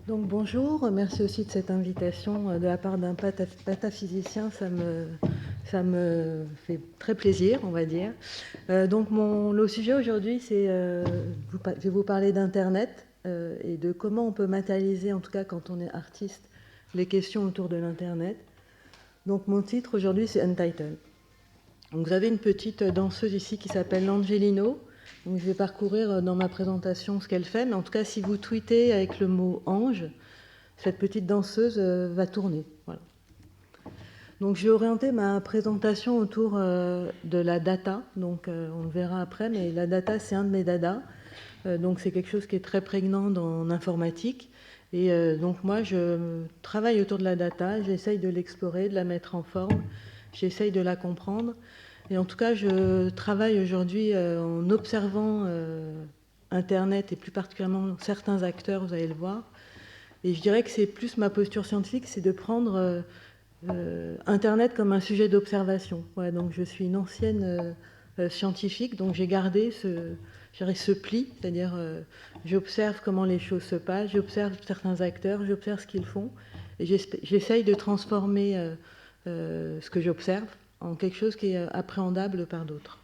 Donc bonjour, merci aussi de cette invitation de la part d'un pataphysicien, ça me fait très plaisir, on va dire. Donc le sujet aujourd'hui, c'est, je vais vous parler d'Internet et de comment on peut matérialiser, en tout cas quand on est artiste, les questions autour de l'Internet. Donc mon titre aujourd'hui, c'est Untitled. Donc vous avez une petite danseuse ici qui s'appelle Angelino. Donc je vais parcourir dans ma présentation ce qu'elle fait, mais en tout cas, si vous tweetez avec le mot ange, cette petite danseuse va tourner. Voilà. Donc, j'ai orienté ma présentation autour de la data. Donc, on le verra après, mais la data, c'est un de mes dadas. Donc, c'est quelque chose qui est très prégnant dans l'informatique. Et donc, moi, je travaille autour de la data. J'essaye de l'explorer, de la mettre en forme. J'essaye de la comprendre. Et en tout cas, je travaille aujourd'hui en observant Internet et plus particulièrement certains acteurs, vous allez le voir. Et je dirais que c'est plus ma posture scientifique, c'est de prendre Internet comme un sujet d'observation. Ouais, donc je suis une ancienne scientifique, donc j'ai gardé ce pli, c'est-à-dire j'observe comment les choses se passent, j'observe certains acteurs, j'observe ce qu'ils font, et j'essaye de transformer ce que j'observe en quelque chose qui est appréhendable par d'autres.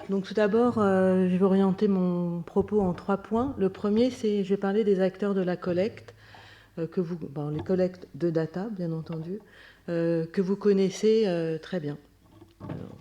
Donc tout d'abord, je vais orienter mon propos en 3 points. Le premier, c'est je vais parler des acteurs de la collecte, les collectes de data, bien entendu, que vous connaissez très bien. Alors,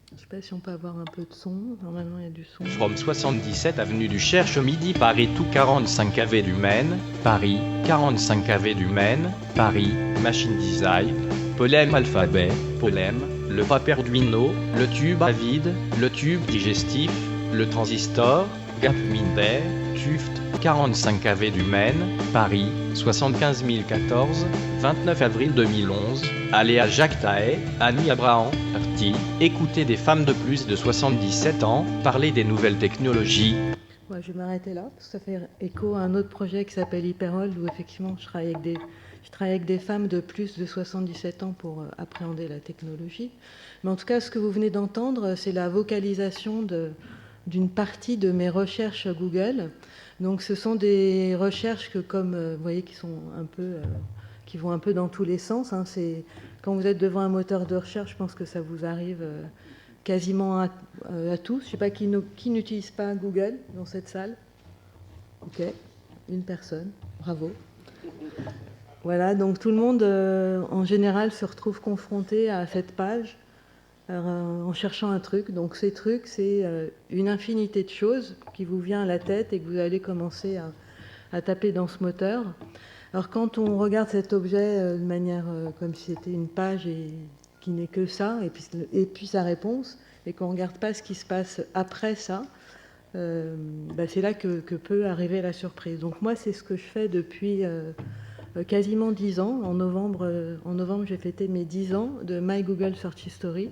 je ne sais pas si on peut avoir un peu de son. Normalement, il y a du son. From 77 avenue du Cherche Midi, Paris, tout 45 AV du Maine, Paris, 45 AV du Maine, Paris, Machine Design, Polem Alphabet, Polem, le pape Arduino, le tube à vide, le tube digestif, le transistor, Gap Minder, Tuft, 45 AV du Maine, Paris, 75 014, 29 avril 2011, allez à Jacques Tahet, Annie Abraham, Arti, écoutez des femmes de plus de 77 ans, parler des nouvelles technologies. Ouais, je vais m'arrêter là, parce que ça fait écho à un autre projet qui s'appelle Hyperhold, où effectivement je travaille avec des femmes de plus de 77 ans pour appréhender la technologie. Mais en tout cas, ce que vous venez d'entendre, c'est la vocalisation d'une partie de mes recherches Google. Donc ce sont des recherches que, comme vous voyez, qui vont un peu dans tous les sens. Hein. Quand vous êtes devant un moteur de recherche, je pense que ça vous arrive quasiment à tous. Je ne sais pas qui n'utilise pas Google dans cette salle. Ok, une personne, bravo. Voilà, donc tout le monde, en général, se retrouve confronté à cette page en cherchant un truc. Donc ces trucs, c'est une infinité de choses qui vous vient à la tête et que vous allez commencer à taper dans ce moteur. Alors quand on regarde cet objet de manière comme si c'était une page et qui n'est que ça, et puis sa réponse, et qu'on ne regarde pas ce qui se passe après ça, c'est là que peut arriver la surprise. Donc moi, c'est ce que je fais depuis quasiment 10 ans. En novembre, j'ai fêté mes 10 ans de My Google Search History,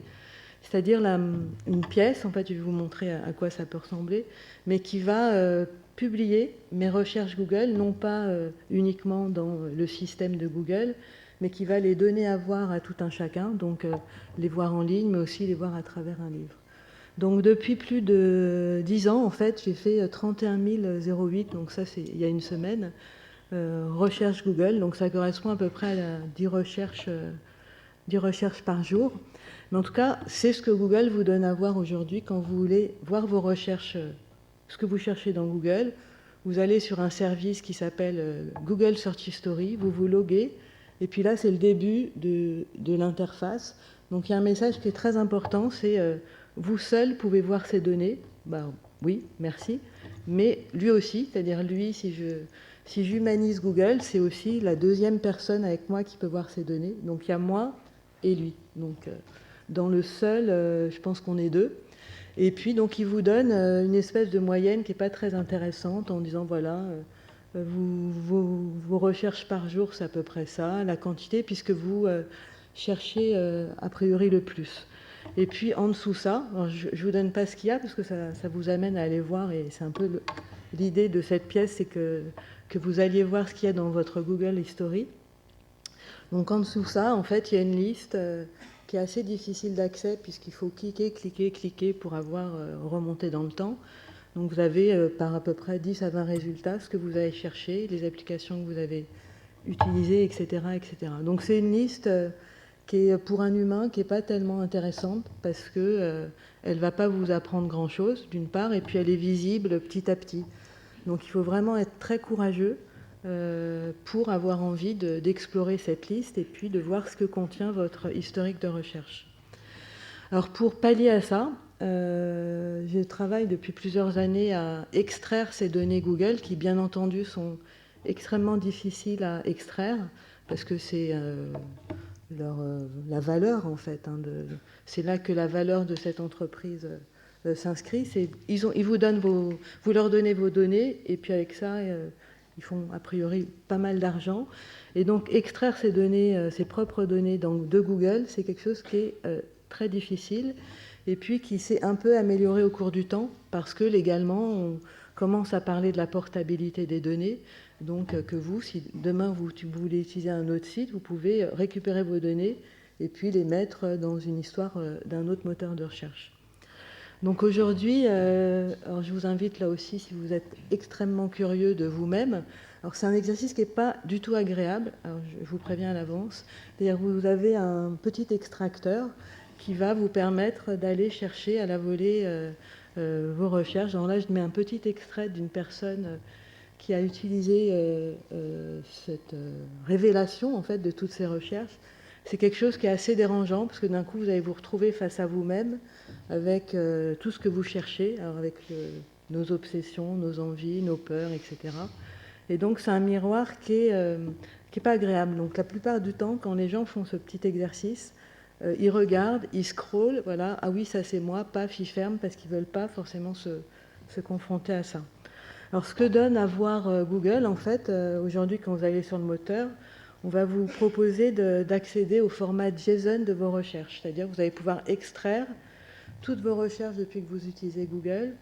c'est-à-dire une pièce, en fait, je vais vous montrer à quoi ça peut ressembler, mais qui va publier mes recherches Google, non pas uniquement dans le système de Google, mais qui va les donner à voir à tout un chacun, donc les voir en ligne, mais aussi les voir à travers un livre. Donc depuis plus de 10 ans, en fait, j'ai fait 31 008, donc ça c'est il y a une semaine, recherche Google, donc ça correspond à peu près à 10 recherches par jour. Mais en tout cas, c'est ce que Google vous donne à voir aujourd'hui quand vous voulez voir vos recherches, ce que vous cherchez dans Google. Vous allez sur un service qui s'appelle Google Search History, vous vous loguez, et puis là, c'est le début de l'interface. Donc il y a un message qui est très important, c'est vous seul pouvez voir ces données. Ben, oui, merci. Mais lui aussi, c'est-à-dire lui, si j'humanise Google, c'est aussi la deuxième personne avec moi qui peut voir ces données. Donc il y a moi et lui. Donc dans le seul, je pense qu'on est deux. Et puis donc il vous donne une espèce de moyenne qui n'est pas très intéressante en disant voilà, vos recherches par jour, c'est à peu près ça, la quantité, puisque vous cherchez a priori le plus. Et puis en dessous ça, je ne vous donne pas ce qu'il y a, parce que ça vous amène à aller voir, et c'est un peu l'idée de cette pièce, c'est que vous alliez voir ce qu'il y a dans votre Google History. Donc en dessous ça, en fait, il y a une liste qui est assez difficile d'accès, puisqu'il faut cliquer pour avoir remonté dans le temps. Donc vous avez par à peu près 10 à 20 résultats, ce que vous avez cherché, les applications que vous avez utilisées, etc. etc. Donc c'est une liste qui est pour un humain qui n'est pas tellement intéressante parce que elle ne va pas vous apprendre grand-chose, d'une part, et puis elle est visible petit à petit. Donc il faut vraiment être très courageux pour avoir envie d'explorer cette liste et puis de voir ce que contient votre historique de recherche. Alors pour pallier à ça, je travaille depuis plusieurs années à extraire ces données Google qui bien entendu sont extrêmement difficiles à extraire parce que c'est la valeur en fait. C'est là que la valeur de cette entreprise s'inscrit. Ils vous donnent vous leur donnez vos données et puis avec ça ils font a priori pas mal d'argent. Et donc extraire ces données, ses propres données de Google, c'est quelque chose qui est très difficile et puis qui s'est un peu amélioré au cours du temps parce que légalement on commence à parler de la portabilité des données. Donc que vous, si demain vous voulez utiliser un autre site, vous pouvez récupérer vos données et puis les mettre dans une histoire d'un autre moteur de recherche. Donc aujourd'hui, alors je vous invite là aussi, si vous êtes extrêmement curieux de vous-même, alors c'est un exercice qui n'est pas du tout agréable, alors je vous préviens à l'avance, c'est-à-dire vous avez un petit extracteur qui va vous permettre d'aller chercher à la volée vos recherches. Alors là, je mets un petit extrait d'une personne qui a utilisé cette révélation en fait de toutes ces recherches. C'est quelque chose qui est assez dérangeant parce que d'un coup vous allez vous retrouver face à vous-même avec tout ce que vous cherchez, alors avec nos obsessions, nos envies, nos peurs, etc. Et donc c'est un miroir qui est pas agréable. Donc la plupart du temps, quand les gens font ce petit exercice, ils regardent, ils scrollent, voilà, ah oui ça c'est moi, paf, ils ferment parce qu'ils veulent pas forcément se confronter à ça. Alors, ce que donne à voir Google, en fait, aujourd'hui, quand vous allez sur le moteur, on va vous proposer d'accéder au format JSON de vos recherches. C'est-à-dire que vous allez pouvoir extraire toutes vos recherches depuis que vous utilisez Google,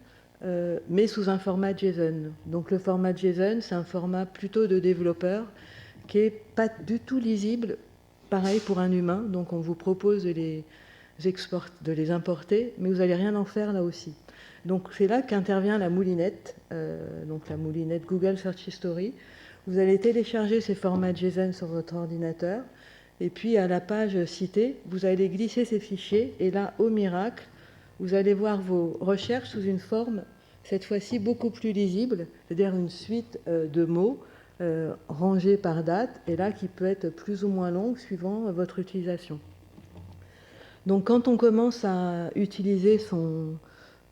mais sous un format JSON. Donc, le format JSON, c'est un format plutôt de développeur qui n'est pas du tout lisible, pareil pour un humain. Donc, on vous propose de les importer, mais vous n'allez rien en faire là aussi. Donc c'est là qu'intervient la moulinette, donc la moulinette Google Search History. Vous allez télécharger ces formats JSON sur votre ordinateur, et puis à la page citée, vous allez glisser ces fichiers, et là, au miracle, vous allez voir vos recherches sous une forme, cette fois-ci beaucoup plus lisible, c'est-à-dire une suite de mots rangés par date, et là qui peut être plus ou moins longue suivant votre utilisation. Donc quand on commence à utiliser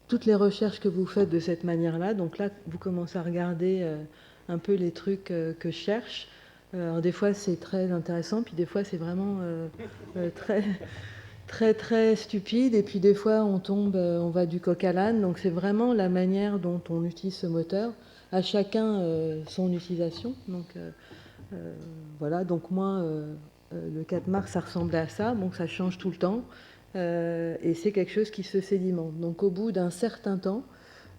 toutes les recherches que vous faites de cette manière-là, donc là, vous commencez à regarder un peu les trucs que je cherche. Alors des fois, c'est très intéressant, puis des fois, c'est vraiment très, très, très stupide, et puis des fois, on va du coq à l'âne. Donc c'est vraiment la manière dont on utilise ce moteur. À chacun son utilisation. Donc voilà, donc moi, le 4 mars, ça ressemblait à ça, donc ça change tout le temps. Et c'est quelque chose qui se sédimente. Donc au bout d'un certain temps,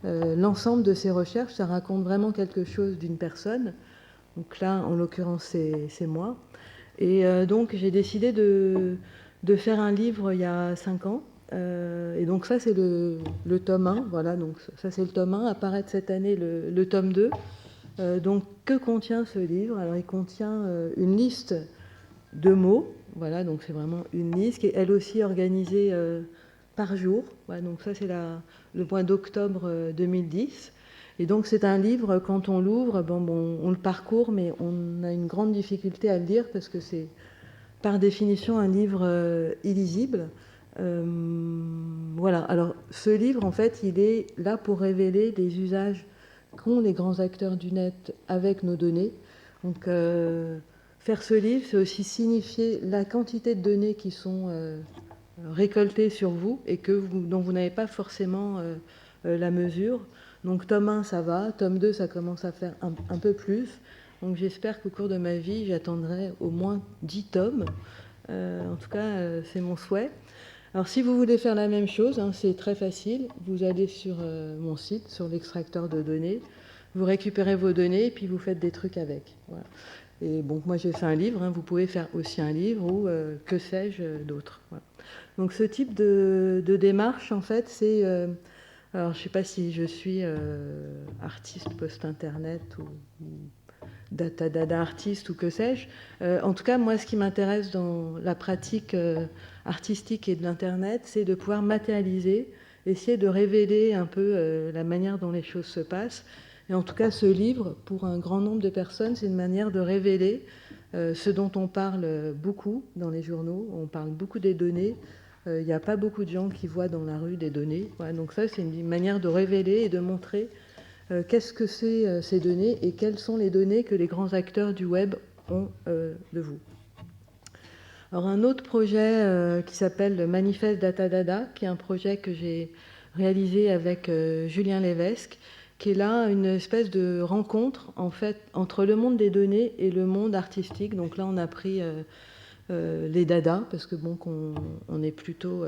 l'ensemble de ces recherches, ça raconte vraiment quelque chose d'une personne. Donc là, en l'occurrence, c'est moi. Et donc j'ai décidé de faire un livre il y a 5 ans. Et donc ça, c'est le tome 1. Voilà, donc ça, c'est le tome 1. Apparaître cette année le tome 2. Donc que contient ce livre? Alors il contient une liste de mots. Voilà, donc c'est vraiment une liste qui est elle aussi organisée par jour. Voilà, donc ça c'est le mois d'octobre 2010. Et donc c'est un livre, quand on l'ouvre, on le parcourt, mais on a une grande difficulté à le lire parce que c'est par définition un livre illisible. Voilà, alors ce livre en fait il est là pour révéler les usages qu'ont les grands acteurs du net avec nos données. Donc faire ce livre, c'est aussi signifier la quantité de données qui sont récoltées sur vous et dont vous n'avez pas forcément la mesure. Donc tome 1, ça va. Tome 2, ça commence à faire un peu plus. Donc j'espère qu'au cours de ma vie, j'atteindrai au moins 10 tomes. En tout cas, c'est mon souhait. Alors si vous voulez faire la même chose, c'est très facile. Vous allez sur mon site, sur l'extracteur de données. Vous récupérez vos données et puis vous faites des trucs avec. Voilà. Et bon, moi j'ai fait un livre, vous pouvez faire aussi un livre ou que sais-je d'autre. Voilà. Donc ce type de démarche, en fait, c'est Alors, je ne sais pas si je suis artiste post-internet ou data artiste ou que sais-je. En tout cas, moi, ce qui m'intéresse dans la pratique artistique et de l'Internet, c'est de pouvoir matérialiser, essayer de révéler un peu la manière dont les choses se passent. Et en tout cas, ce livre, pour un grand nombre de personnes, c'est une manière de révéler ce dont on parle beaucoup dans les journaux. On parle beaucoup des données. Il n'y a pas beaucoup de gens qui voient dans la rue des données. Voilà, donc ça, c'est une manière de révéler et de montrer qu'est-ce que c'est ces données et quelles sont les données que les grands acteurs du web ont de vous. Alors un autre projet qui s'appelle le Manifeste Data Dada, qui est un projet que j'ai réalisé avec Julien Lévesque, qui est là une espèce de rencontre en fait entre le monde des données et le monde artistique. Donc là on a pris les dada, parce que bon, on est plutôt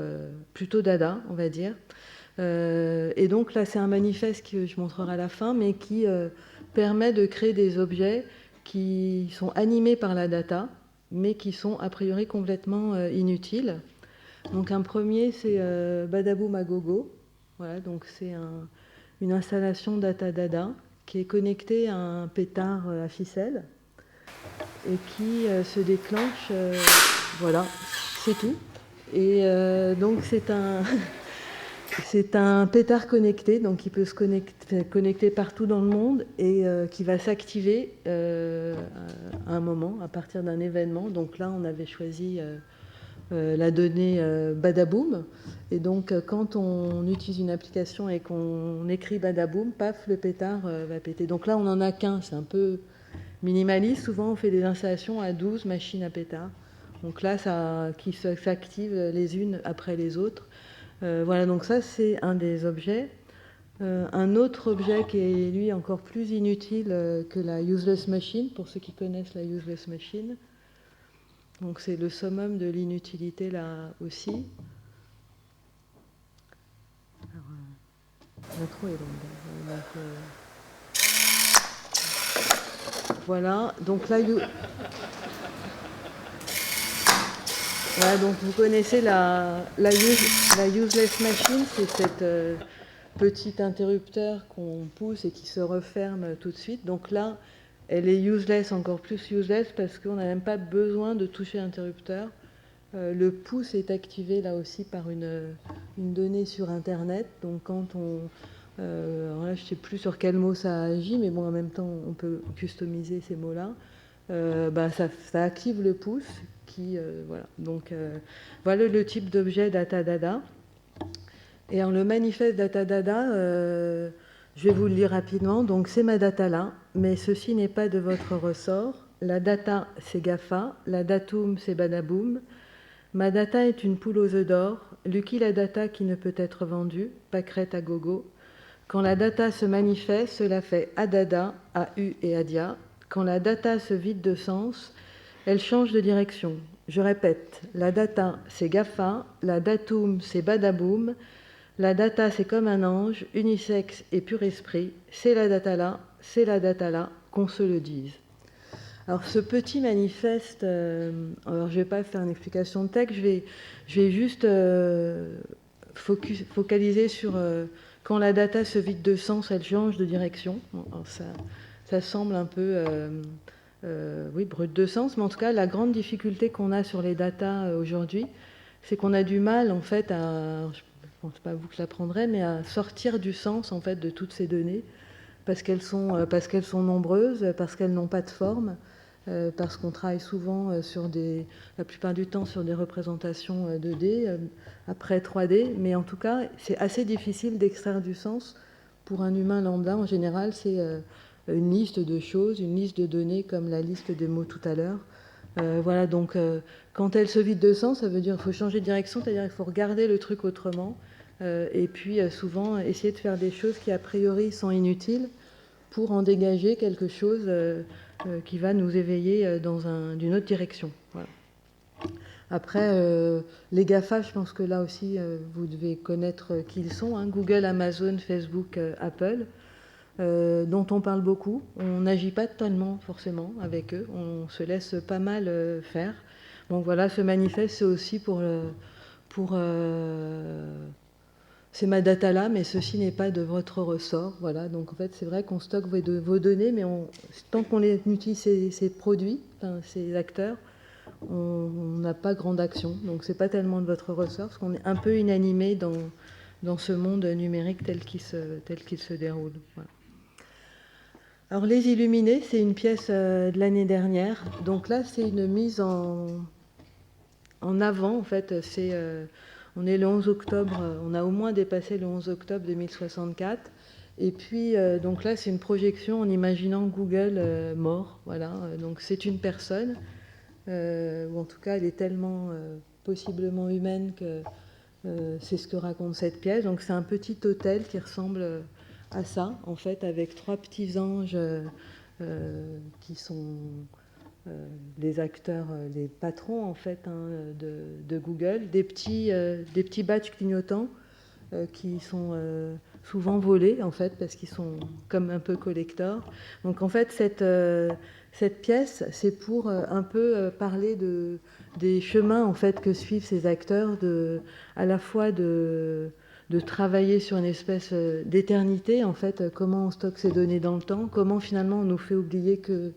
dada, on va dire. Et donc là, c'est un manifeste que je montrerai à la fin, mais qui permet de créer des objets qui sont animés par la data, mais qui sont a priori complètement inutiles. Donc un premier, c'est Badaboom à gogo. Voilà, donc c'est une installation data dada qui est connectée à un pétard à ficelle et qui se déclenche. Voilà, c'est tout. Et donc c'est un pétard connecté, donc qui peut se connecter partout dans le monde et qui va s'activer à un moment, à partir d'un événement. Donc là, on avait choisi la donnée Badaboom. Et donc, quand on utilise une application et qu'on écrit Badaboom, paf, le pétard va péter. Donc là, on n'en a qu'un, c'est un peu minimaliste. Souvent, on fait des installations à 12 machines à pétard. Donc là, qui s'activent les unes après les autres. Voilà, donc ça, c'est un des objets. Un autre objet qui est, lui, encore plus inutile que la useless machine, pour ceux qui connaissent la useless machine. Donc c'est le summum de l'inutilité, là aussi. Alors, l'intro est longue. Voilà, donc là, voilà, donc vous connaissez la useless machine, c'est cette petit interrupteur qu'on pousse et qui se referme tout de suite. Donc là, elle est useless, encore plus useless, parce qu'on n'a même pas besoin de toucher l'interrupteur. Le pouce est activé là aussi par une donnée sur Internet. Donc quand alors là, je ne sais plus sur quel mot ça agit, mais bon, en même temps, on peut customiser ces mots-là. Ça active le pouce. Voilà. Donc voilà le type d'objet Data Dada. Et alors le manifeste Data Dada, je vais vous le lire rapidement. Donc c'est ma data là, mais ceci n'est pas de votre ressort. La data, c'est GAFA. La datum, c'est Badaboom. Ma data est une poule aux œufs d'or. Lucky la data qui ne peut être vendue. Pâquerette à gogo. Quand la data se manifeste, cela fait Adada, AU et Adia. Quand la data se vide de sens, elle change de direction. Je répète, la data, c'est GAFA. La datum, c'est Badaboom. La data, c'est comme un ange, unisexe et pur esprit. C'est la data là, qu'on se le dise. Alors, ce petit manifeste, alors je ne vais pas faire une explication de texte, je vais juste focaliser sur quand la data se vide de sens, elle change de direction. Alors ça semble un peu oui, brut de sens, mais en tout cas, la grande difficulté qu'on a sur les datas aujourd'hui, c'est qu'on a du mal, en fait, je ne pense pas à vous que je l'apprendrez, mais à sortir du sens, en fait, de toutes ces données, parce qu'elles sont nombreuses, parce qu'elles n'ont pas de forme, parce qu'on travaille souvent la plupart du temps sur des représentations 2D, après 3D, mais en tout cas, c'est assez difficile d'extraire du sens pour un humain lambda. En général, c'est une liste de choses, une liste de données, comme la liste des mots tout à l'heure. Voilà, donc quand elle se vide de sens, ça veut dire qu'il faut changer de direction, c'est-à-dire qu'il faut regarder le truc autrement, et puis souvent essayer de faire des choses qui a priori sont inutiles pour en dégager quelque chose qui va nous éveiller d'une autre direction. Voilà. Après, les GAFA, je pense que là aussi, vous devez connaître qui ils sont, hein, Google, Amazon, Facebook, Apple, dont on parle beaucoup. On n'agit pas totalement, forcément, avec eux. On se laisse pas mal faire. Donc voilà, ce manifeste, c'est aussi c'est ma data là, mais ceci n'est pas de votre ressort. Voilà, donc en fait, c'est vrai qu'on stocke vos données, mais tant qu'on utilise ces produits, enfin, ces acteurs, on n'a pas grande action. Donc c'est pas tellement de votre ressort, parce qu'on est un peu inanimé dans ce monde numérique tel qu'il se déroule. Voilà. Alors Les Illuminés, c'est une pièce de l'année dernière. Donc là, c'est une mise en avant, en fait. On est le 11 octobre, on a au moins dépassé le 11 octobre 2064. Et puis, donc là, c'est une projection en imaginant Google mort. Voilà. Donc c'est une personne, ou en tout cas, elle est tellement possiblement humaine que c'est ce que raconte cette pièce. Donc c'est un petit hôtel qui ressemble à ça, en fait, avec 3 petits anges qui sont les acteurs, les patrons, en fait, hein, de Google, des petits badges clignotants qui sont souvent volés, en fait, parce qu'ils sont comme un peu collectors. Donc en fait, cette pièce, c'est pour un peu parler des chemins, en fait, que suivent ces acteurs, à la fois de travailler sur une espèce d'éternité, en fait, comment on stocke ces données dans le temps, comment finalement on nous fait oublier que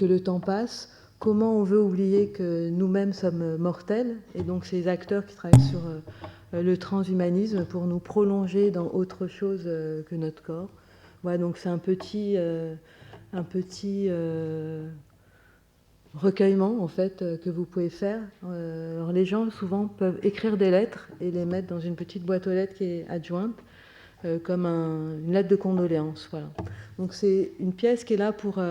le temps passe, comment on veut oublier que nous-mêmes sommes mortels, et donc ces acteurs qui travaillent sur le transhumanisme pour nous prolonger dans autre chose que notre corps. Voilà, donc c'est un petit recueillement, en fait, que vous pouvez faire. Alors les gens, souvent, peuvent écrire des lettres et les mettre dans une petite boîte aux lettres qui est adjointe, comme une lettre de condoléances. Voilà. Donc c'est une pièce qui est là pour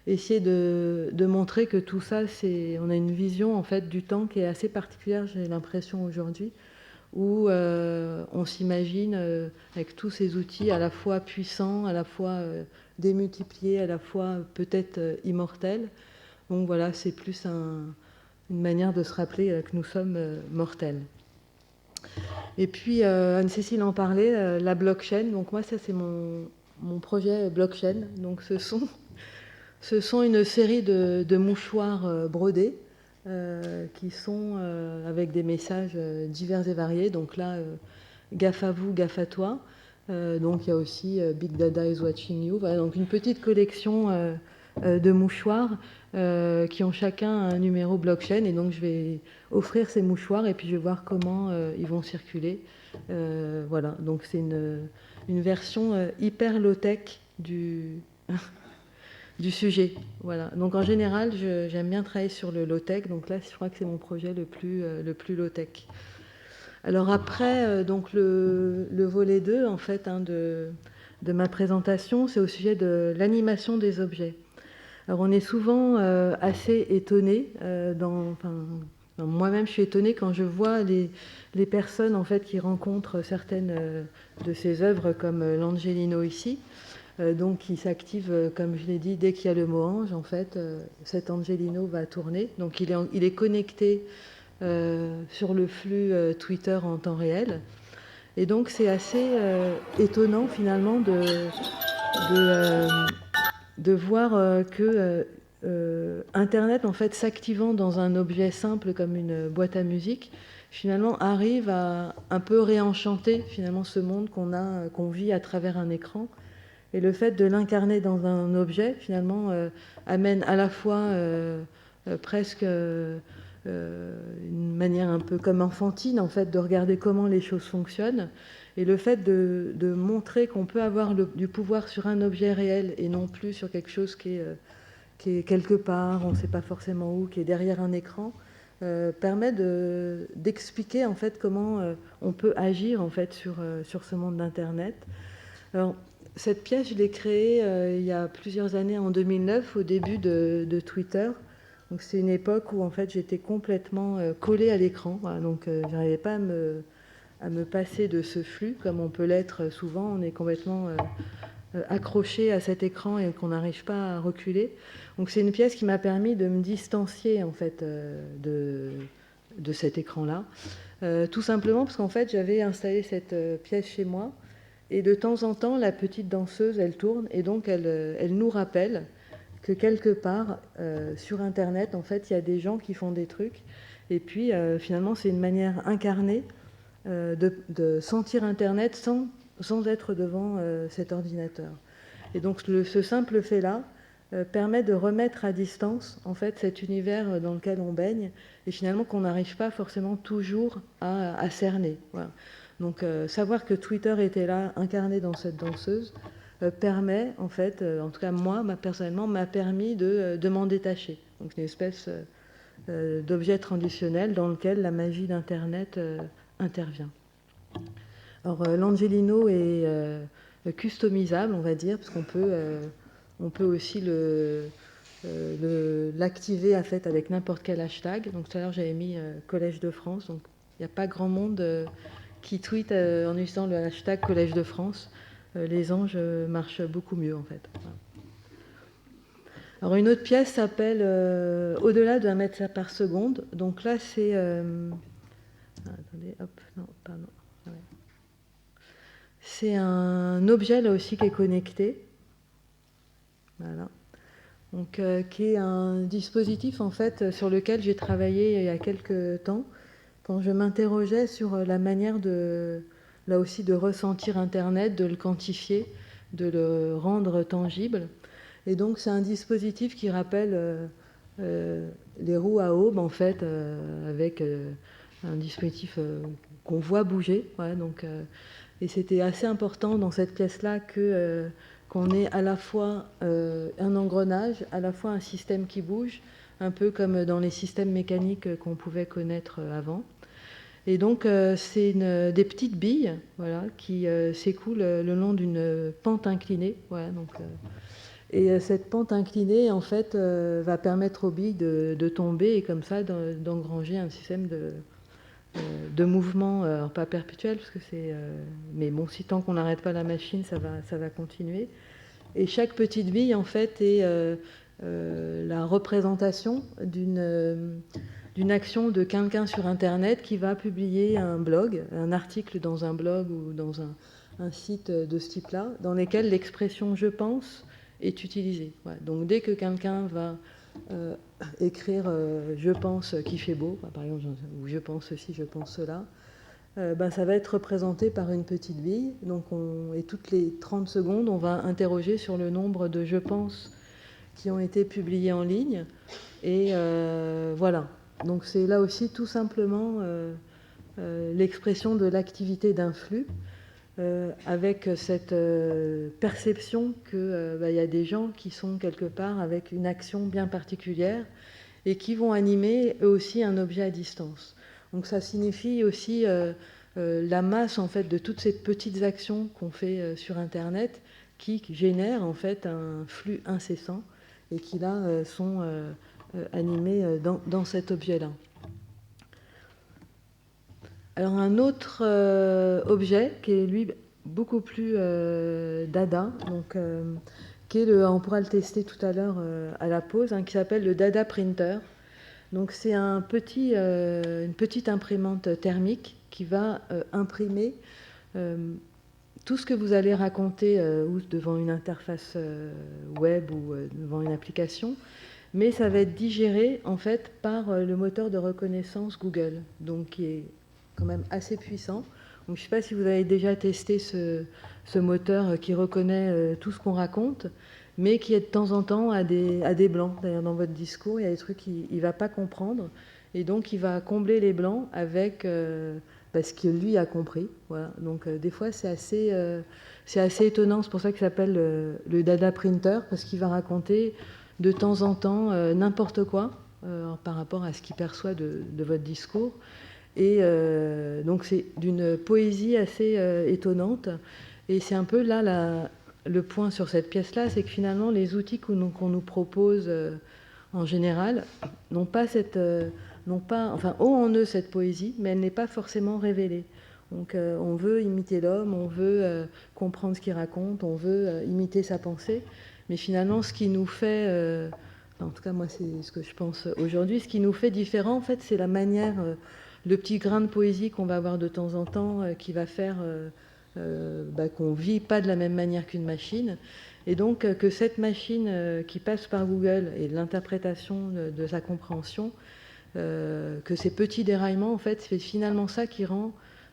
essayer de montrer que tout ça, on a une vision, en fait, du temps qui est assez particulière, j'ai l'impression, aujourd'hui, où on s'imagine avec tous ces outils à la fois puissants, à la fois démultipliés, à la fois peut-être immortels. Donc voilà, c'est plus une manière de se rappeler que nous sommes mortels. Et puis, Anne-Cécile en parlait, la blockchain. Donc moi, ça, c'est mon projet blockchain. Donc ce sont une série de mouchoirs brodés qui sont avec des messages divers et variés. Donc là, gaffe à vous, gaffe à toi. Donc il y a aussi Big Dada is watching you. Voilà, donc une petite collection de mouchoirs qui ont chacun un numéro blockchain. Et donc je vais offrir ces mouchoirs et puis je vais voir comment ils vont circuler. Voilà, donc c'est une version hyper low-tech du sujet. Voilà. Donc en général, j'aime bien travailler sur le low-tech. Donc là, je crois que c'est mon projet le plus low-tech. Alors après, donc le volet 2, en fait, hein, de ma présentation, c'est au sujet de l'animation des objets. Alors on est souvent assez étonné, moi-même je suis étonnée quand je vois les personnes, en fait, qui rencontrent certaines de ces œuvres comme l'Angelino ici, donc qui s'active, comme je l'ai dit, dès qu'il y a le mot ange. En fait, cet Angelino va tourner. Donc il est connecté sur le flux Twitter en temps réel. Et donc c'est assez étonnant finalement de voir que Internet, en fait, s'activant dans un objet simple comme une boîte à musique, finalement arrive à un peu réenchanter finalement ce monde qu'on vit à travers un écran. Et le fait de l'incarner dans un objet, finalement, amène à la fois presque une manière un peu comme enfantine, en fait, de regarder comment les choses fonctionnent. Et le fait de montrer qu'on peut avoir du pouvoir sur un objet réel et non plus sur quelque chose qui est quelque part, on ne sait pas forcément où, qui est derrière un écran, permet d'expliquer, en fait, comment on peut agir, en fait, sur ce monde d'Internet. Alors, cette pièce, je l'ai créée il y a plusieurs années, en 2009, au début de Twitter. Donc c'est une époque où, en fait, j'étais complètement collée à l'écran. Voilà, donc je n'arrivais pas à me passer de ce flux, comme on peut l'être souvent. On est complètement accroché à cet écran et qu'on n'arrive pas à reculer. Donc c'est une pièce qui m'a permis de me distancier, en fait, de cet écran-là. Tout simplement parce qu'en fait, j'avais installé cette pièce chez moi. Et de temps en temps, la petite danseuse, elle tourne, et donc elle nous rappelle que quelque part, sur Internet, en fait, il y a des gens qui font des trucs. Et puis, finalement, c'est une manière incarnée de sentir Internet sans être devant cet ordinateur. Et donc ce simple fait-là permet de remettre à distance en fait cet univers dans lequel on baigne et finalement qu'on n'arrive pas forcément toujours à cerner. Voilà. Donc savoir que Twitter était là, incarné dans cette danseuse, permet en fait, en tout cas moi, personnellement, m'a permis de m'en détacher. Donc une espèce d'objet traditionnel dans lequel la magie d'Internet intervient. Alors l'Angelino est customisable, on va dire, parce qu'on peut aussi l'activer en fait, avec n'importe quel hashtag. Donc tout à l'heure j'avais mis Collège de France, donc il n'y a pas grand monde qui tweet en utilisant le hashtag Collège de France. Les anges marchent beaucoup mieux en fait. Voilà. Alors une autre pièce s'appelle Au-delà de 1 mètre par seconde. Donc là c'est... attendez, hop, non, pardon. Ouais. C'est un objet là aussi qui est connecté. Voilà. Donc, qui est un dispositif en fait sur lequel j'ai travaillé il y a quelques temps quand je m'interrogeais sur la manière là aussi de ressentir Internet, de le quantifier, de le rendre tangible. Et donc c'est un dispositif qui rappelle les roues à aubes en fait, avec un dispositif qu'on voit bouger. Ouais, donc, et c'était assez important dans cette pièce-là qu'on ait à la fois un engrenage, à la fois un système qui bouge, un peu comme dans les systèmes mécaniques qu'on pouvait connaître avant. Et donc c'est des petites billes, voilà, qui s'écoulent le long d'une pente inclinée. Voilà, donc, et cette pente inclinée, en fait, va permettre aux billes de tomber et comme ça d'engranger un système de mouvement, alors pas perpétuel, parce que c'est... mais bon, si tant qu'on n'arrête pas la machine, ça va continuer. Et chaque petite bille, en fait, est la représentation d'une action de quelqu'un sur Internet qui va publier un blog, un article dans un blog ou dans un site de ce type-là, dans lequel l'expression « je pense » est utilisée. Ouais. Donc dès que quelqu'un va écrire « je pense qu'il fait beau », par exemple, ou « je pense ceci, je pense cela », ça va être représenté par une petite bille. Donc et toutes les 30 secondes, on va interroger sur le nombre de « je pense » qui ont été publiés en ligne. Et voilà. Donc c'est là aussi tout simplement l'expression de l'activité d'un flux, avec cette perception qu'il y a des gens qui sont quelque part avec une action bien particulière et qui vont animer eux aussi un objet à distance. Donc ça signifie aussi la masse en fait de toutes ces petites actions qu'on fait sur Internet qui génèrent en fait un flux incessant et qui là sont animés dans cet objet-là. Alors un autre objet qui est lui beaucoup plus dada, donc, qui est on pourra le tester tout à l'heure à la pause, qui s'appelle le Dada Printer. Donc c'est une petite imprimante thermique qui va imprimer tout ce que vous allez raconter ou devant une interface web ou devant une application, mais ça va être digéré en fait par le moteur de reconnaissance Google, donc qui est quand même assez puissant. Donc, je ne sais pas si vous avez déjà testé ce moteur qui reconnaît tout ce qu'on raconte, mais qui de temps en temps a des blancs. D'ailleurs, dans votre discours, il y a des trucs qu'il ne va pas comprendre, et donc il va combler les blancs avec ce que lui a compris. Voilà. Donc des fois, c'est assez étonnant. C'est pour ça qu'il s'appelle le Dada Printer, parce qu'il va raconter de temps en temps n'importe quoi par rapport à ce qu'il perçoit de votre discours. Et donc c'est d'une poésie assez étonnante. Et c'est un peu là le point sur cette pièce-là, c'est que finalement les outils qu'on nous propose en général n'ont pas ont en eux cette poésie, mais elle n'est pas forcément révélée. Donc on veut imiter l'homme, on veut comprendre ce qu'il raconte, on veut imiter sa pensée, mais finalement ce qui nous fait, en tout cas moi c'est ce que je pense aujourd'hui, ce qui nous fait différent en fait c'est la manière, le petit grain de poésie qu'on va avoir de temps en temps qui va faire qu'on ne vit pas de la même manière qu'une machine. Et donc que cette machine qui passe par Google et l'interprétation de sa compréhension, que ces petits déraillements, en fait, c'est finalement ça qui rend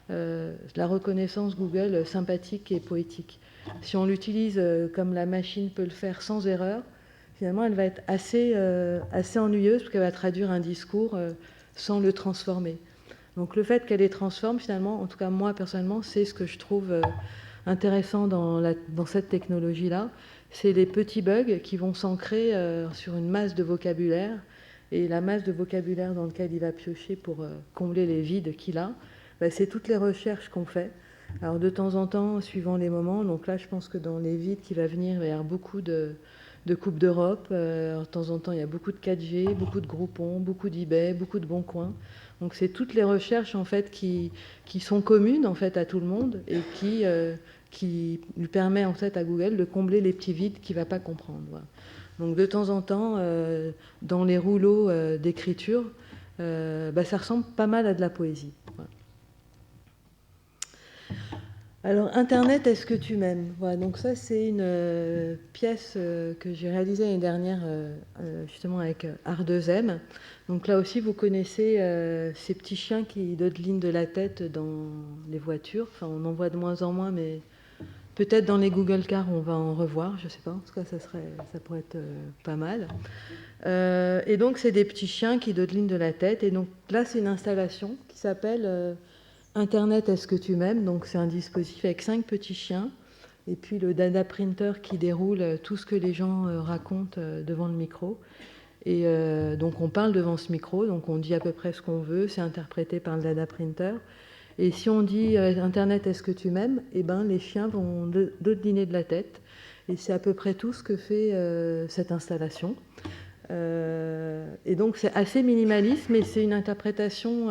la reconnaissance Google sympathique et poétique. Si on l'utilise comme la machine peut le faire sans erreur, finalement, elle va être assez ennuyeuse parce qu'elle va traduire un discours sans le transformer. Donc le fait qu'elle les transforme, finalement, en tout cas moi personnellement, c'est ce que je trouve intéressant dans cette technologie-là, c'est les petits bugs qui vont s'ancrer sur une masse de vocabulaire, et la masse de vocabulaire dans laquelle il va piocher pour combler les vides qu'il a, c'est toutes les recherches qu'on fait. Alors de temps en temps, suivant les moments, donc là je pense que dans les vides qui va venir, il va y avoir beaucoup de Coupe d'Europe, de temps en temps il y a beaucoup de 4G, beaucoup de Groupon, beaucoup d'eBay, beaucoup de Bon Coin. Donc c'est toutes les recherches en fait qui sont communes en fait à tout le monde et qui lui permet en fait à Google de combler les petits vides qu'il ne va pas comprendre. Voilà. Donc de temps en temps, dans les rouleaux d'écriture, ça ressemble pas mal à de la poésie. Voilà. Alors, Internet, est-ce que tu m'aimes? Voilà, donc ça, c'est une pièce que j'ai réalisée l'année dernière, justement avec Art2M. Donc là aussi, vous connaissez ces petits chiens qui dodelinent de la tête dans les voitures. Enfin, on en voit de moins en moins, mais peut-être dans les Google Cars, on va en revoir. Je ne sais pas, en tout cas, ça pourrait être pas mal. Et donc, c'est des petits chiens qui dodelinent de la tête. Et donc là, c'est une installation qui s'appelle... Internet, est-ce que tu m'aimes? Donc c'est un dispositif avec 5 petits chiens et puis le data printer qui déroule tout ce que les gens racontent devant le micro. Et donc on parle devant ce micro, donc on dit à peu près ce qu'on veut, c'est interprété par le data printer. Et si on dit Internet, est-ce que tu m'aimes? Eh ben les chiens vont dodeliner de la tête. Et c'est à peu près tout ce que fait cette installation. Et donc c'est assez minimaliste, mais c'est une interprétation...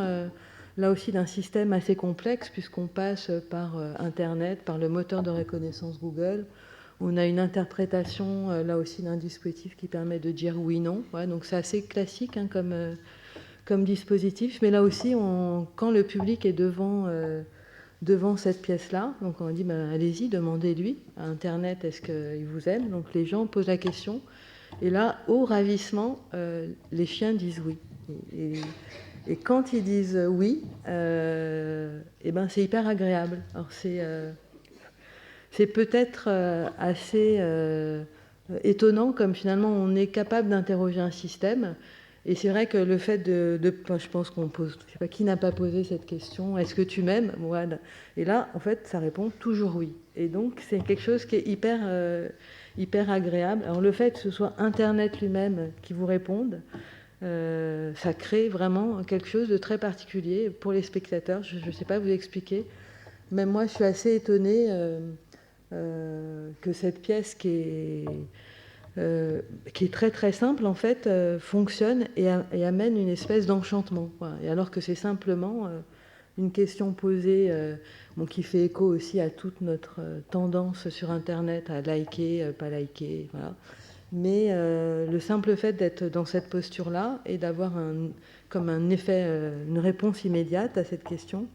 là aussi d'un système assez complexe puisqu'on passe par Internet, par le moteur de reconnaissance Google. On a une interprétation là aussi d'un dispositif qui permet de dire oui/non. Ouais, donc c'est assez classique hein, comme dispositif. Mais là aussi, quand le public est devant cette pièce-là, donc on dit allez-y, demandez-lui à Internet est-ce qu'il vous aime. Donc les gens posent la question. Et là, au ravissement, les chiens disent oui. Et quand ils disent oui, c'est hyper agréable. Alors c'est peut-être assez étonnant comme finalement on est capable d'interroger un système. Et c'est vrai que le fait je pense qu'on pose, je sais pas qui n'a pas posé cette question, est-ce que tu m'aimes? Voilà. Et là, en fait, ça répond toujours oui. Et donc c'est quelque chose qui est hyper agréable. Alors le fait que ce soit Internet lui-même qui vous réponde, ça crée vraiment quelque chose de très particulier pour les spectateurs. Je ne sais pas vous expliquer. Même moi, je suis assez étonnée que cette pièce qui est très très simple, en fait, fonctionne et amène une espèce d'enchantement. Voilà. Et alors que c'est simplement une question posée qui fait écho aussi à toute notre tendance sur Internet à liker, pas liker, voilà. Mais le simple fait d'être dans cette posture-là et d'avoir comme un effet, une réponse immédiate à cette question,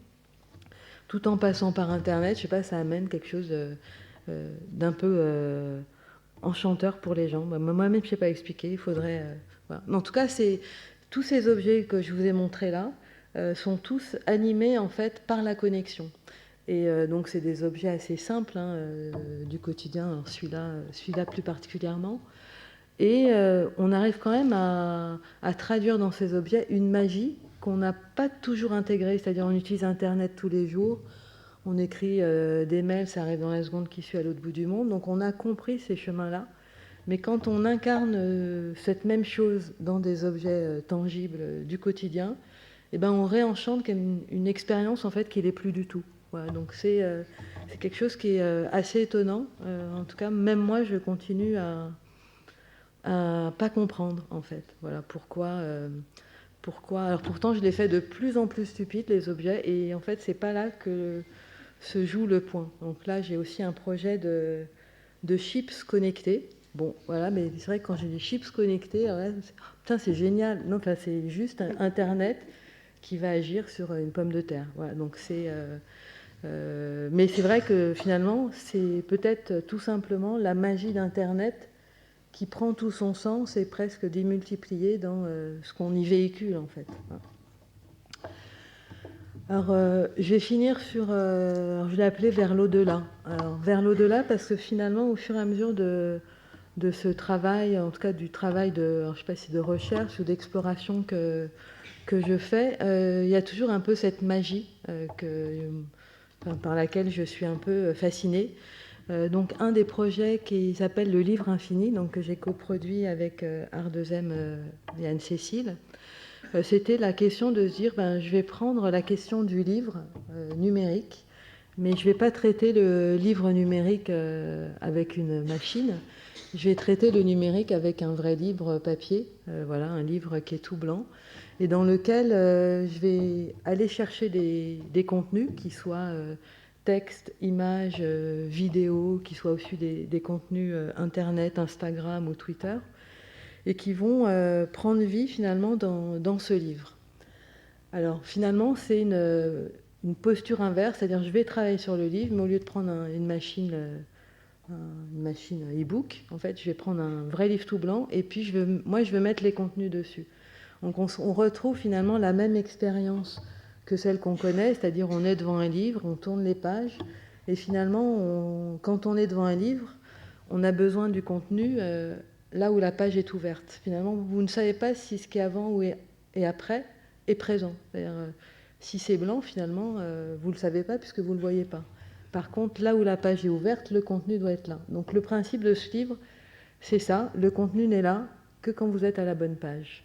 tout en passant par Internet, je sais pas, ça amène quelque chose d'un peu enchanteur pour les gens. Moi-même, je sais pas expliquer, il faudrait... voilà. Mais en tout cas, tous ces objets que je vous ai montrés là sont tous animés en fait par la connexion. Et donc c'est des objets assez simples hein, du quotidien, alors celui-là plus particulièrement. Et on arrive quand même à traduire dans ces objets une magie qu'on n'a pas toujours intégrée. C'est-à-dire on utilise Internet tous les jours, on écrit des mails, ça arrive dans la seconde qui suit à l'autre bout du monde. Donc on a compris ces chemins-là. Mais quand on incarne cette même chose dans des objets tangibles du quotidien, on réenchante une expérience en fait qui n'est plus du tout. Voilà, donc c'est quelque chose qui est assez étonnant. En tout cas, même moi, je continue à pas comprendre en fait. Voilà pourquoi. Alors pourtant, je les fais de plus en plus stupides les objets, et en fait, c'est pas là que se joue le point. Donc là, j'ai aussi un projet de chips connectés. Bon, voilà, mais c'est vrai que quand j'ai des chips connectés, putain, c'est génial. Non, enfin, c'est juste Internet qui va agir sur une pomme de terre. Voilà, donc c'est. Mais c'est vrai que finalement, c'est peut-être tout simplement la magie d'Internet qui prend tout son sens et presque démultiplié dans ce qu'on y véhicule en fait. Alors, je vais finir sur, je l'ai appelé vers l'au-delà. Alors, vers l'au-delà, parce que finalement, au fur et à mesure de ce travail, en tout cas du travail de, alors, je sais pas si de recherche ou d'exploration que je fais, il y a toujours un peu cette magie enfin, par laquelle je suis un peu fascinée. Donc, un des projets qui s'appelle Le Livre Infini, donc, que j'ai coproduit avec Ardezem et Anne-Cécile. C'était la question de se dire, je vais prendre la question du livre numérique, mais je ne vais pas traiter le livre numérique avec une machine. Je vais traiter le numérique avec un vrai livre papier, voilà, un livre qui est tout blanc, et dans lequel je vais aller chercher des contenus qui soient texte, images, vidéos, qui soient aussi des contenus Internet, Instagram ou Twitter, et qui vont prendre vie finalement dans ce livre. Alors finalement, c'est une posture inverse, c'est-à-dire je vais travailler sur le livre, mais au lieu de prendre une machine e-book, en fait, je vais prendre un vrai livre tout blanc, et puis je vais mettre les contenus dessus. Donc on retrouve finalement la même expérience que celle qu'on connaît, c'est-à-dire on est devant un livre, on tourne les pages, et finalement, quand on est devant un livre, on a besoin du contenu là où la page est ouverte. Finalement, vous ne savez pas si ce qui est avant et après est présent. C'est-à-dire, si c'est blanc, finalement, vous ne le savez pas puisque vous ne le voyez pas. Par contre, là où la page est ouverte, le contenu doit être là. Donc le principe de ce livre, c'est ça, le contenu n'est là que quand vous êtes à la bonne page.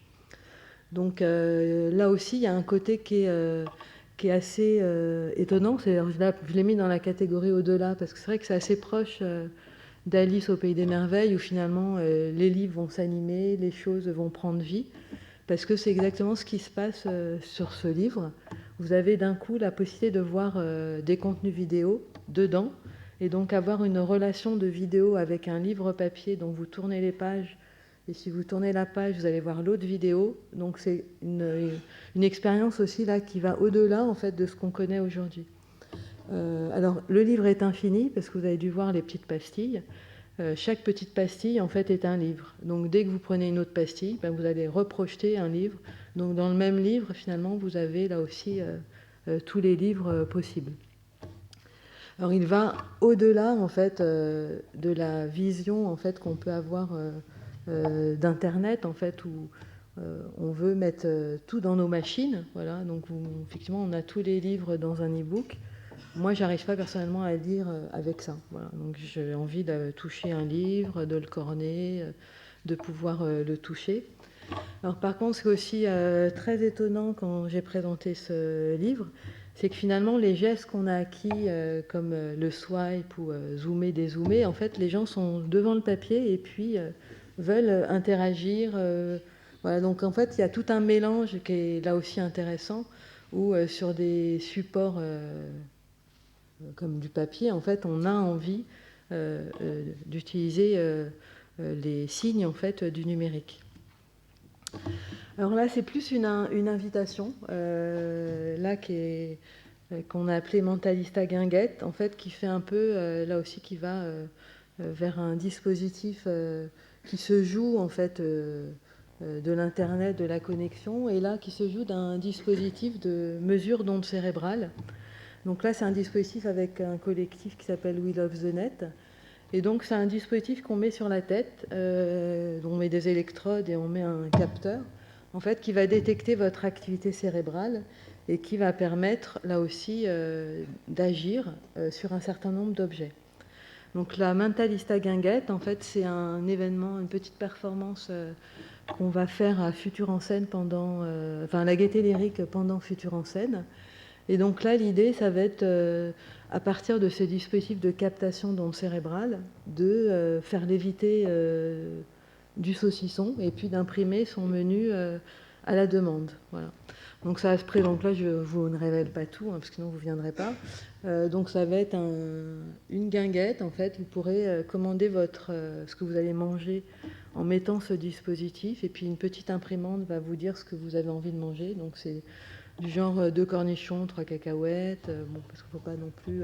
Donc là aussi, il y a un côté qui est assez étonnant. Je l'ai mis dans la catégorie au-delà, parce que c'est vrai que c'est assez proche d'Alice au Pays des Merveilles, où finalement les livres vont s'animer, les choses vont prendre vie, parce que c'est exactement ce qui se passe sur ce livre. Vous avez d'un coup la possibilité de voir des contenus vidéo dedans, et donc avoir une relation de vidéo avec un livre papier dont vous tournez les pages, et si vous tournez la page, vous allez voir l'autre vidéo. Donc c'est une expérience aussi là qui va au-delà en fait de ce qu'on connaît aujourd'hui. Alors le livre est infini parce que vous avez dû voir les petites pastilles. Chaque petite pastille en fait est un livre. Donc dès que vous prenez une autre pastille, vous allez reprojeter un livre. Donc dans le même livre, finalement, vous avez là aussi tous les livres possibles. Alors il va au-delà en fait de la vision en fait qu'on peut avoir d'Internet en fait où on veut mettre tout dans nos machines. Voilà, donc effectivement on a tous les livres dans un e-book. Moi, j'arrive pas personnellement à lire avec ça. Voilà. Donc, j'ai envie de toucher un livre, de le corner, de pouvoir le toucher. Alors, par contre, ce qui est aussi très étonnant quand j'ai présenté ce livre, c'est que finalement, les gestes qu'on a acquis, comme le swipe ou zoomer, dézoomer, en fait, les gens sont devant le papier et puis veulent interagir. Voilà. Donc, en fait, il y a tout un mélange qui est là aussi intéressant, où sur des supports comme du papier, en fait, on a envie d'utiliser les signes en fait du numérique. Alors là, c'est plus une invitation, là qu'on a appelé Mentalista Guinguette, en fait, qui fait un peu, là aussi, qui va vers un dispositif qui se joue en fait de l'internet, de la connexion, et là qui se joue d'un dispositif de mesure d'ondes cérébrales. Donc là, c'est un dispositif avec un collectif qui s'appelle We Love the Net. Et donc, c'est un dispositif qu'on met sur la tête, dont on met des électrodes et on met un capteur, en fait, qui va détecter votre activité cérébrale et qui va permettre, là aussi, d'agir sur un certain nombre d'objets. Donc, la Mentalista Guinguette, en fait, c'est un événement, une petite performance qu'on va faire à Futur en Scène pendant... la Gaîté Lyrique pendant Futur en Scène. Et donc là, l'idée, ça va être, à partir de ces dispositifs de captation d'ondes cérébrales, de faire léviter du saucisson et puis d'imprimer son menu à la demande. Voilà. Donc ça va se présenter, là, je vous ne révèle pas tout, parce que sinon vous ne viendrez pas. Donc ça va être une guinguette, en fait. Vous pourrez commander ce que vous allez manger en mettant ce dispositif, et puis une petite imprimante va vous dire ce que vous avez envie de manger. Donc c'est du genre 2 cornichons, 3 cacahuètes, parce qu'il ne faut pas non plus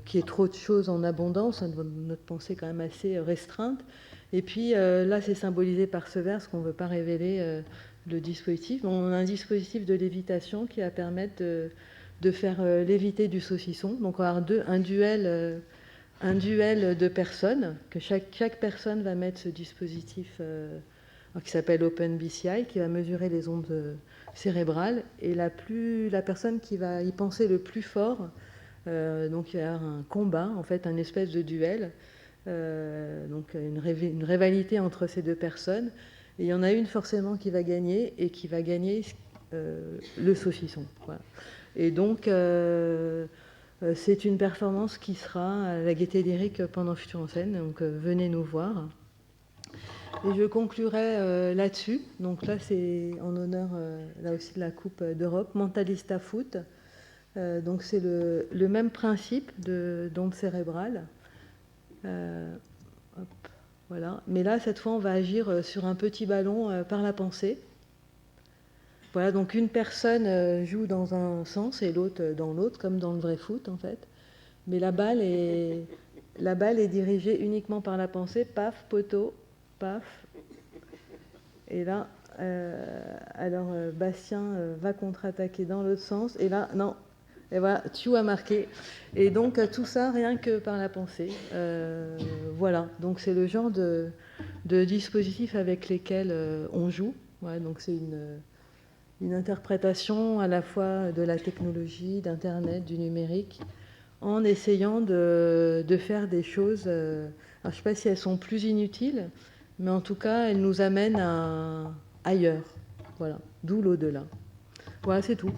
qu'il y ait trop de choses en abondance, notre pensée est quand même assez restreinte. Et puis là, c'est symbolisé par ce verre, ce qu'on ne veut pas révéler, le dispositif. On a un dispositif de lévitation qui va permettre de faire léviter du saucisson. Donc on va avoir un duel de personnes, que chaque personne va mettre ce dispositif qui s'appelle OpenBCI, qui va mesurer les ondes cérébrales. Et la personne qui va y penser le plus fort, donc il va y avoir un combat, en fait, un espèce de duel, donc une rivalité entre ces deux personnes. Et il y en a une forcément qui va gagner, et qui va gagner le saucisson. Voilà. Et donc, c'est une performance qui sera à la Gaîté Lyrique pendant Futur en Scène, donc venez nous voir. Et je conclurai là-dessus. Donc là, c'est en honneur, là aussi, de la Coupe d'Europe, Mentalista Foot. Donc c'est le même principe d'onde cérébrale. Voilà. Mais là, cette fois, on va agir sur un petit ballon par la pensée. Voilà, donc une personne joue dans un sens et l'autre dans l'autre, comme dans le vrai foot en fait. Mais la balle est dirigée uniquement par la pensée. Paf, poteau, paf. Et là, alors Bastien va contre-attaquer dans l'autre sens. Et là, non. Et voilà, Thiou a marqué. Et donc tout ça rien que par la pensée. Voilà, donc c'est le genre de dispositifs avec lesquels on joue. Voilà, donc c'est une interprétation à la fois de la technologie, d'Internet, du numérique, en essayant de faire des choses. Alors, je ne sais pas si elles sont plus inutiles, mais en tout cas, elles nous amènent ailleurs. Voilà, d'où l'au-delà. Voilà, c'est tout.